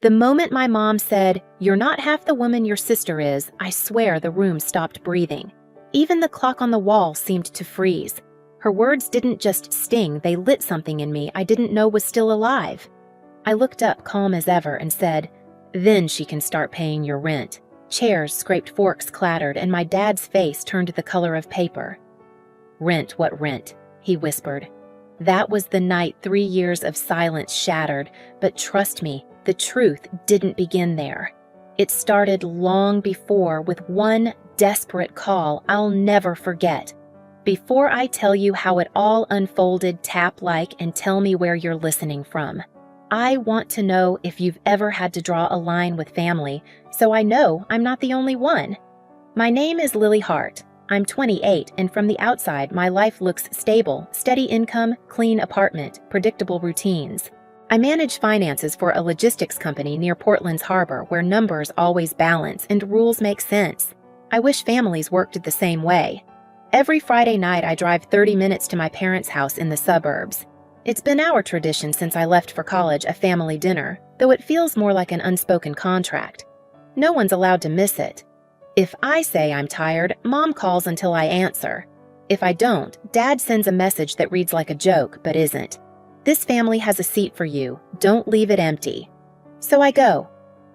The moment my mom said, "You're not half the woman your sister is," I swear the room stopped breathing. Even the clock on the wall seemed to freeze. Her words didn't just sting, they lit something in me I didn't know was still alive. I looked up calm as ever and said, "Then she can start paying your rent." Chairs scraped, forks clattered, and my dad's face turned the color of paper. "Rent, what rent?" he whispered. That was the night 3 years of silence shattered, but trust me, the truth didn't begin there. It started long before with one desperate call I'll never forget. Before I tell you how it all unfolded, tap like and tell me where you're listening from. I want to know if you've ever had to draw a line with family, so I know I'm not the only one. My name is Lily Hart. I'm 28, and from the outside, my life looks stable, steady income, clean apartment, predictable routines. I manage finances for a logistics company near Portland's harbor where numbers always balance and rules make sense. I wish families worked the same way. Every Friday night, I drive 30 minutes to my parents' house in the suburbs. It's been our tradition since I left for college, a family dinner, though it feels more like an unspoken contract. No one's allowed to miss it. If I say I'm tired, Mom calls until I answer. If I don't, Dad sends a message that reads like a joke, but isn't. "This family has a seat for you. Don't leave it empty." So I go.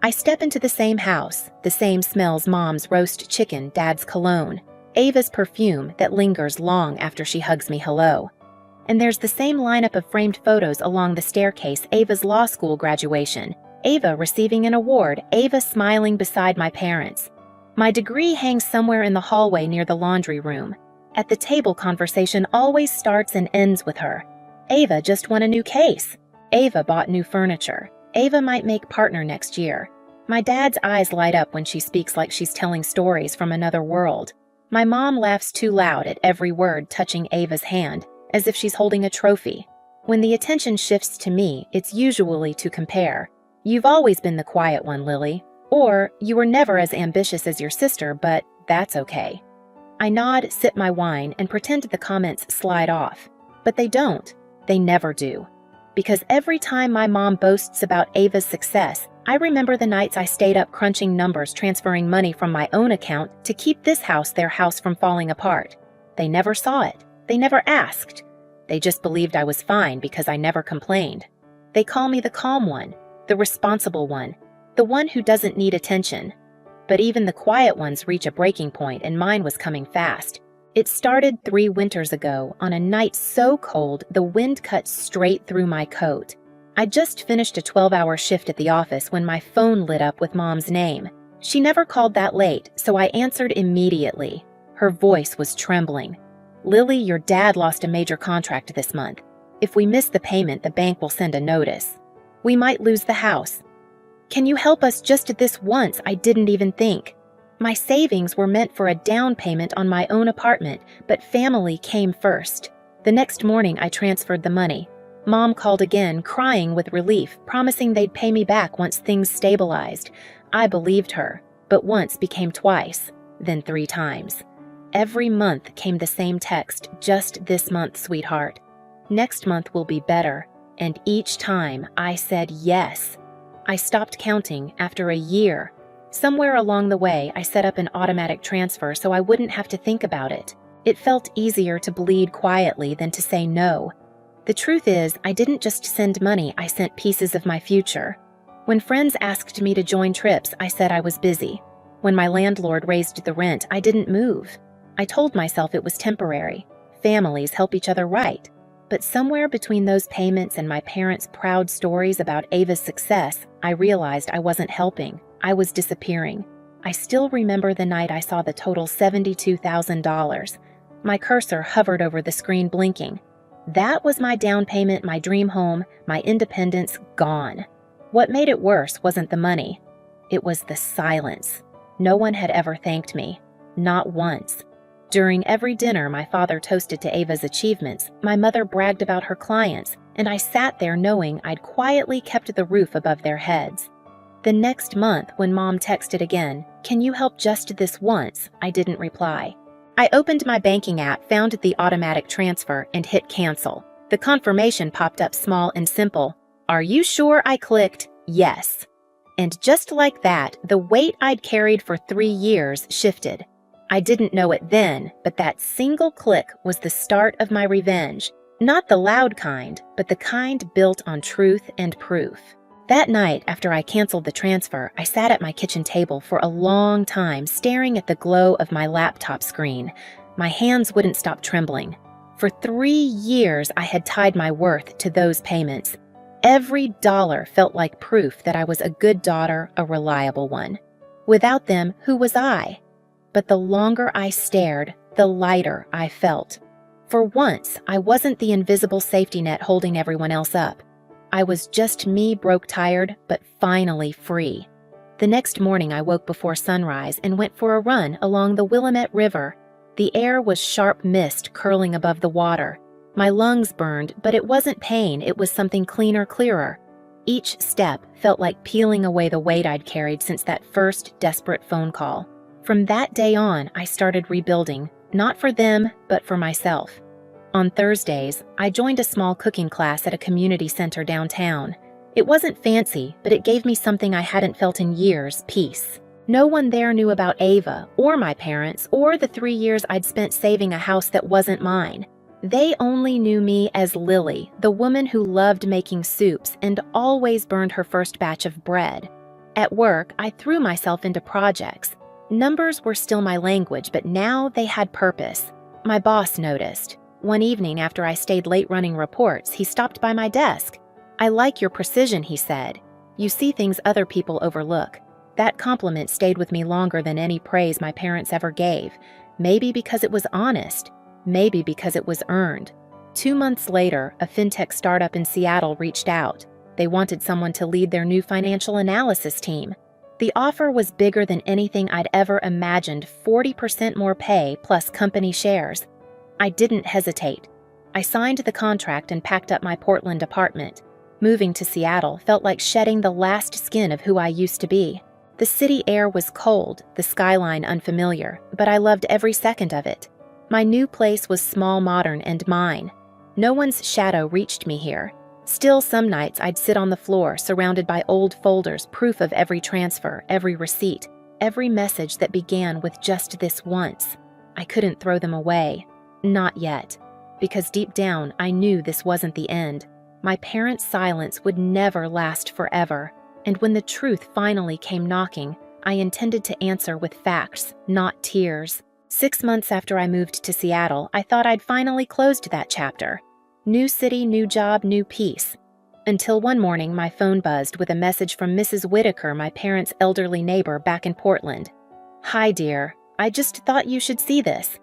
I step into the same house. The same smells: Mom's roast chicken, Dad's cologne, Ava's perfume that lingers long after she hugs me hello. And there's the same lineup of framed photos along the staircase: Ava's law school graduation, Ava receiving an award, Ava smiling beside my parents. My degree hangs somewhere in the hallway near the laundry room. At the table, conversation always starts and ends with her. Ava just won a new case. Ava bought new furniture. Ava might make partner next year. My dad's eyes light up when she speaks like she's telling stories from another world. My mom laughs too loud at every word, touching Ava's hand, as if she's holding a trophy. When the attention shifts to me, it's usually to compare. "You've always been the quiet one, Lily." Or, "You were never as ambitious as your sister, but that's okay." I nod, sip my wine, and pretend the comments slide off. But they don't. They never do. Because every time my mom boasts about Ava's success, I remember the nights I stayed up crunching numbers, transferring money from my own account to keep this house, their house, from falling apart. They never saw it. They never asked. They just believed I was fine because I never complained. They call me the calm one, the responsible one, the one who doesn't need attention. But even the quiet ones reach a breaking point, and mine was coming fast. It started 3 winters ago, on a night so cold the wind cut straight through my coat. I just finished a 12-hour shift at the office when my phone lit up with Mom's name. She never called that late, so I answered immediately. Her voice was trembling. "Lily, your dad lost a major contract this month. If we miss the payment, the bank will send a notice. We might lose the house. Can you help us just this once?" I didn't even think. My savings were meant for a down payment on my own apartment, but family came first. The next morning, I transferred the money. Mom called again, crying with relief, promising they'd pay me back once things stabilized. I believed her, but once became twice, then 3 times. Every month came the same text: "Just this month, sweetheart. Next month will be better." And each time I said yes. I stopped counting after a year. Somewhere along the way, I set up an automatic transfer so I wouldn't have to think about it. It felt easier to bleed quietly than to say no. The truth is, I didn't just send money, I sent pieces of my future. When friends asked me to join trips, I said I was busy. When my landlord raised the rent, I didn't move. I told myself it was temporary. Families help each other right. But somewhere between those payments and my parents' proud stories about Ava's success, I realized I wasn't helping. I was disappearing. I still remember the night I saw the total $72,000. My cursor hovered over the screen, blinking. That was my down payment, my dream home, my independence gone. What made it worse wasn't the money. It was the silence. No one had ever thanked me. Not once. During every dinner, my father toasted to Ava's achievements, my mother bragged about her clients, and I sat there knowing I'd quietly kept the roof above their heads. The next month, when Mom texted again, "Can you help just this once?" I didn't reply. I opened my banking app, found the automatic transfer, and hit cancel. The confirmation popped up small and simple. "Are you sure?" I clicked yes. And just like that, the weight I'd carried for 3 years shifted. I didn't know it then, but that single click was the start of my revenge. Not the loud kind, but the kind built on truth and proof. That night, after I canceled the transfer, I sat at my kitchen table for a long time, staring at the glow of my laptop screen. My hands wouldn't stop trembling. For 3 years, I had tied my worth to those payments. Every dollar felt like proof that I was a good daughter, a reliable one. Without them, who was I? But the longer I stared, the lighter I felt. For once, I wasn't the invisible safety net holding everyone else up. I was just me, broke tired, but finally free. The next morning, I woke before sunrise and went for a run along the Willamette River. The air was sharp mist curling above the water. My lungs burned, but it wasn't pain, it was something cleaner, clearer. Each step felt like peeling away the weight I'd carried since that first desperate phone call. From that day on, I started rebuilding, not for them, but for myself. On Thursdays, I joined a small cooking class at a community center downtown. It wasn't fancy, but it gave me something I hadn't felt in years, peace. No one there knew about Ava, or my parents, or the 3 years I'd spent saving a house that wasn't mine. They only knew me as Lily, the woman who loved making soups and always burned her first batch of bread. At work, I threw myself into projects. Numbers were still my language, but now they had purpose. My boss noticed. One evening after I stayed late running reports, he stopped by my desk. "I like your precision," he said. "You see things other people overlook." That compliment stayed with me longer than any praise my parents ever gave. Maybe because it was honest. Maybe because it was earned. 2 months later, a fintech startup in Seattle reached out. They wanted someone to lead their new financial analysis team. The offer was bigger than anything I'd ever imagined, 40% more pay plus company shares. I didn't hesitate. I signed the contract and packed up my Portland apartment. Moving to Seattle felt like shedding the last skin of who I used to be. The city air was cold, the skyline unfamiliar, but I loved every second of it. My new place was small, modern, and mine. No one's shadow reached me here. Still, some nights I'd sit on the floor, surrounded by old folders, proof of every transfer, every receipt, every message that began with just this once. I couldn't throw them away. Not yet. Because deep down, I knew this wasn't the end. My parents' silence would never last forever. And when the truth finally came knocking, I intended to answer with facts, not tears. 6 months after I moved to Seattle, I thought I'd finally closed that chapter. New city, new job, new peace. Until one morning, my phone buzzed with a message from Mrs. Whitaker, my parents' elderly neighbor back in Portland. "Hi, dear. I just thought you should see this."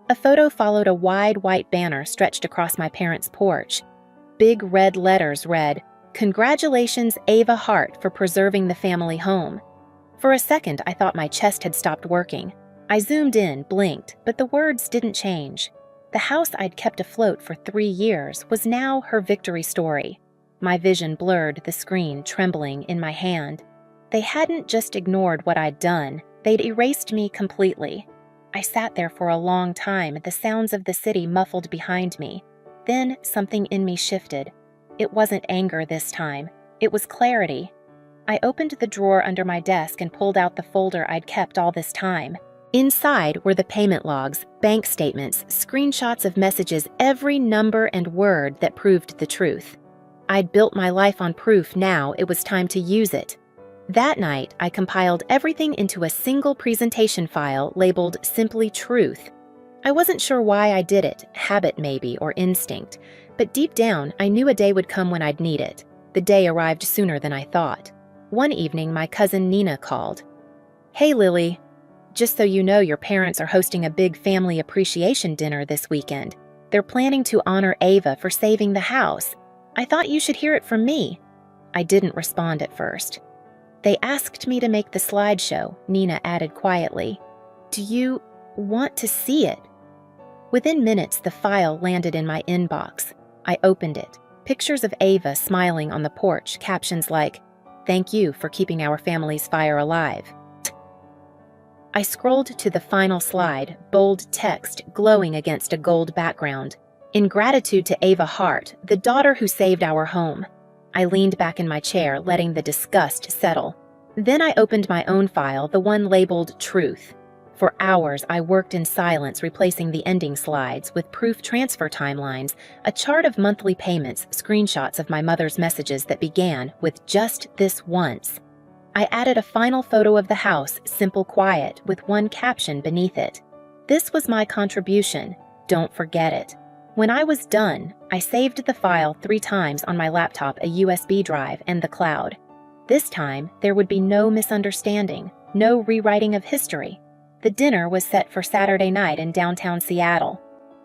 A photo followed a wide white banner stretched across my parents' porch. Big red letters read, "Congratulations, Ava Hart, for preserving the family home." For a second, I thought my chest had stopped working. I zoomed in, blinked, but the words didn't change. The house I'd kept afloat for 3 years was now her victory story. My vision blurred, the screen trembling in my hand. They hadn't just ignored what I'd done, they'd erased me completely. I sat there for a long time, the sounds of the city muffled behind me. Then something in me shifted. It wasn't anger this time. It was clarity. I opened the drawer under my desk and pulled out the folder I'd kept all this time. Inside were the payment logs, bank statements, screenshots of messages, every number and word that proved the truth. I'd built my life on proof, now it was time to use it. That night, I compiled everything into a single presentation file labeled Simply Truth. I wasn't sure why I did it, habit maybe, or instinct, but deep down, I knew a day would come when I'd need it. The day arrived sooner than I thought. One evening, my cousin Nina called. "Hey, Lily. Just so you know, your parents are hosting a big family appreciation dinner this weekend. They're planning to honor Ava for saving the house. I thought you should hear it from me." I didn't respond at first. "They asked me to make the slideshow," Nina added quietly. "Do you want to see it?" Within minutes, the file landed in my inbox. I opened it. Pictures of Ava smiling on the porch, captions like, "Thank you for keeping our family's fire alive." I scrolled to the final slide, bold text glowing against a gold background. "In gratitude to Ava Hart, the daughter who saved our home." I leaned back in my chair, letting the disgust settle. Then I opened my own file, the one labeled Truth. For hours, I worked in silence, replacing the ending slides with proof transfer timelines, a chart of monthly payments, screenshots of my mother's messages that began with "just this once." I added a final photo of the house, simple, quiet, with one caption beneath it. This was my contribution. Don't forget it. When I was done, I saved the file 3 times on my laptop, a USB drive, and the cloud. This time, there would be no misunderstanding, no rewriting of history. The dinner was set for Saturday night in downtown Seattle.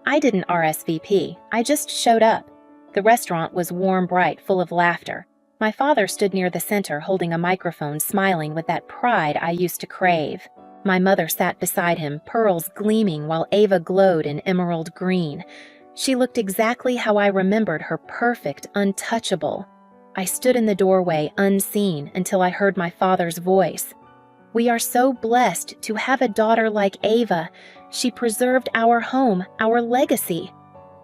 I didn't RSVP, I just showed up. The restaurant was warm, bright, full of laughter. My father stood near the center holding a microphone, smiling with that pride I used to crave. My mother sat beside him, pearls gleaming while Ava glowed in emerald green. She looked exactly how I remembered her, perfect, untouchable. I stood in the doorway, unseen, until I heard my father's voice. "We are so blessed to have a daughter like Ava. She preserved our home, our legacy."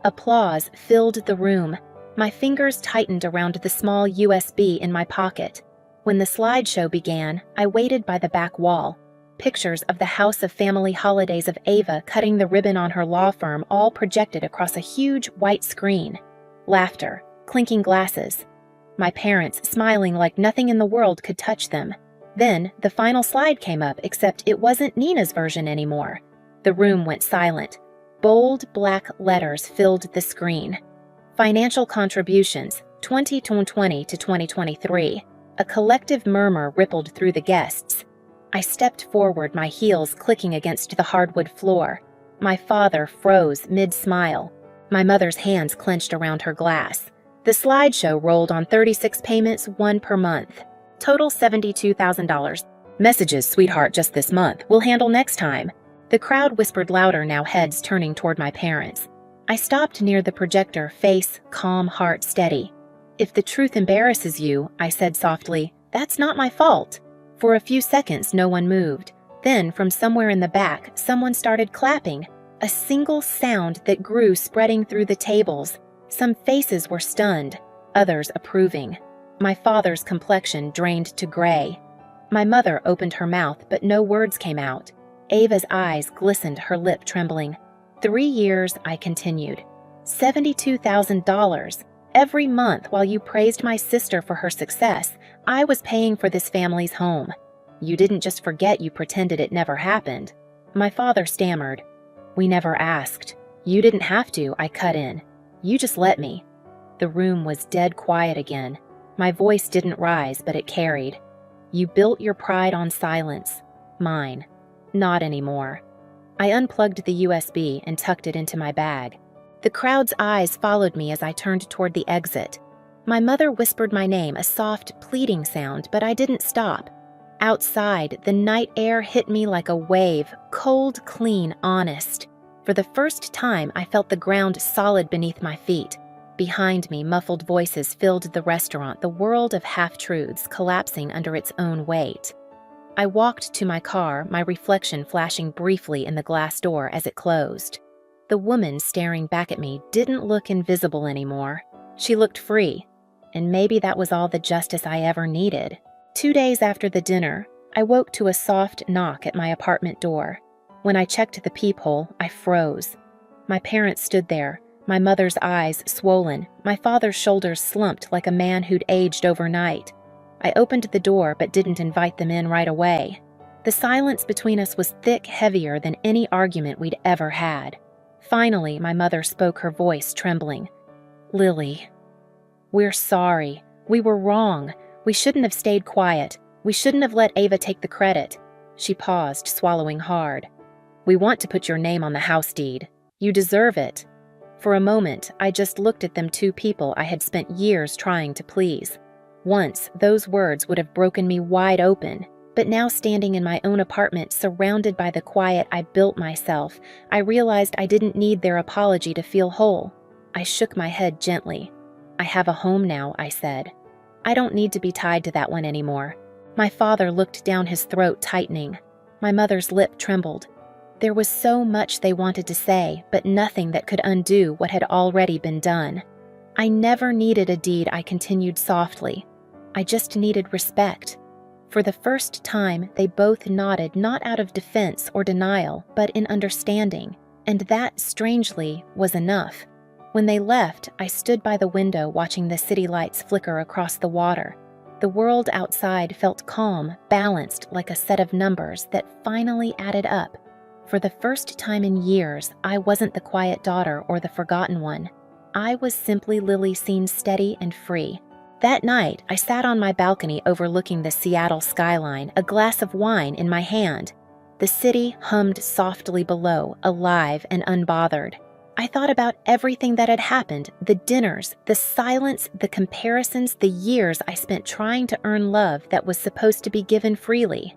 Applause filled the room. My fingers tightened around the small USB in my pocket. When the slideshow began, I waited by the back wall. Pictures of the house of family holidays of Ava cutting the ribbon on her law firm, all projected across a huge white screen. Laughter, clinking glasses. My parents smiling like nothing in the world could touch them. Then the final slide came up, except it wasn't Nina's version anymore. The room went silent. Bold black letters filled the screen. Financial contributions, 2020 to 2023. A collective murmur rippled through the guests. I stepped forward, my heels clicking against the hardwood floor. My father froze mid-smile. My mother's hands clenched around her glass. The slideshow rolled on 36 payments, 1 per month. Total $72,000. "Messages, sweetheart, just this month. We'll handle next time." The crowd whispered louder, now heads turning toward my parents. I stopped near the projector, face calm, heart steady. "If the truth embarrasses you," I said softly, "that's not my fault." For a few seconds, no one moved. Then, from somewhere in the back, someone started clapping. A single sound that grew, spreading through the tables. Some faces were stunned, others approving. My father's complexion drained to gray. My mother opened her mouth, but no words came out. Ava's eyes glistened, her lip trembling. 3 years, I continued. $72,000. Every month, while you praised my sister for her success, I was paying for this family's home. You didn't just forget, you pretended it never happened." My father stammered. "We never asked. You didn't have to," I cut in. "You just let me." The room was dead quiet again. My voice didn't rise, but it carried. "You built your pride on silence. Mine. Not anymore." I unplugged the USB and tucked it into my bag. The crowd's eyes followed me as I turned toward the exit. My mother whispered my name, a soft, pleading sound, but I didn't stop. Outside, the night air hit me like a wave, cold, clean, honest. For the first time, I felt the ground solid beneath my feet. Behind me, muffled voices filled the restaurant, the world of half-truths collapsing under its own weight. I walked to my car, my reflection flashing briefly in the glass door as it closed. The woman staring back at me didn't look invisible anymore. She looked free, and maybe that was all the justice I ever needed. 2 days after the dinner, I woke to a soft knock at my apartment door. When I checked the peephole, I froze. My parents stood there, my mother's eyes swollen, my father's shoulders slumped like a man who'd aged overnight. I opened the door but didn't invite them in right away. The silence between us was thick, heavier than any argument we'd ever had. Finally, my mother spoke, her voice trembling. "Lily, we're sorry. We were wrong. We shouldn't have stayed quiet. We shouldn't have let Ava take the credit." She paused, swallowing hard. "We want to put your name on the house deed. You deserve it." For a moment, I just looked at them, 2 people I had spent years trying to please. Once, those words would have broken me wide open. But now, standing in my own apartment, surrounded by the quiet I built myself, I realized I didn't need their apology to feel whole. I shook my head gently. "I have a home now," I said. "I don't need to be tied to that one anymore." My father looked down, his throat tightening. My mother's lip trembled. There was so much they wanted to say, but nothing that could undo what had already been done. "I never needed a deed," I continued softly. "I just needed respect. For the first time, they both nodded not out of defense or denial, but in understanding, and that, strangely, was enough. When they left, I stood by the window watching the city lights flicker across the water. The world outside felt calm, balanced like a set of numbers that finally added up. For the first time in years, I wasn't the quiet daughter or the forgotten one. I was simply Lily seen steady and free. That night, I sat on my balcony overlooking the Seattle skyline, a glass of wine in my hand. The city hummed softly below, alive and unbothered. I thought about everything that had happened, the dinners, the silence, the comparisons, the years I spent trying to earn love that was supposed to be given freely.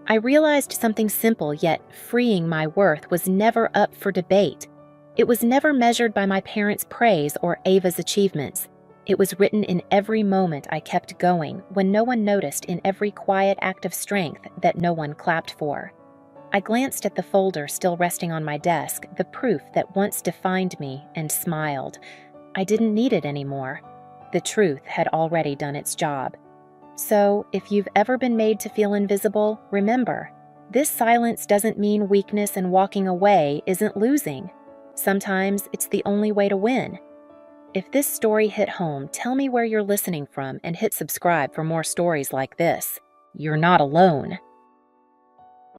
I realized something simple yet freeing: my worth was never up for debate. It was never measured by my parents' praise or Ava's achievements. It was written in every moment I kept going, when no one noticed, in every quiet act of strength that no one clapped for. I glanced at the folder still resting on my desk, the proof that once defined me, and smiled. I didn't need it anymore. The truth had already done its job. So, if you've ever been made to feel invisible, remember, this silence doesn't mean weakness, and walking away isn't losing. Sometimes it's the only way to win. If this story hit home, tell me where you're listening from and hit subscribe for more stories like this. You're not alone.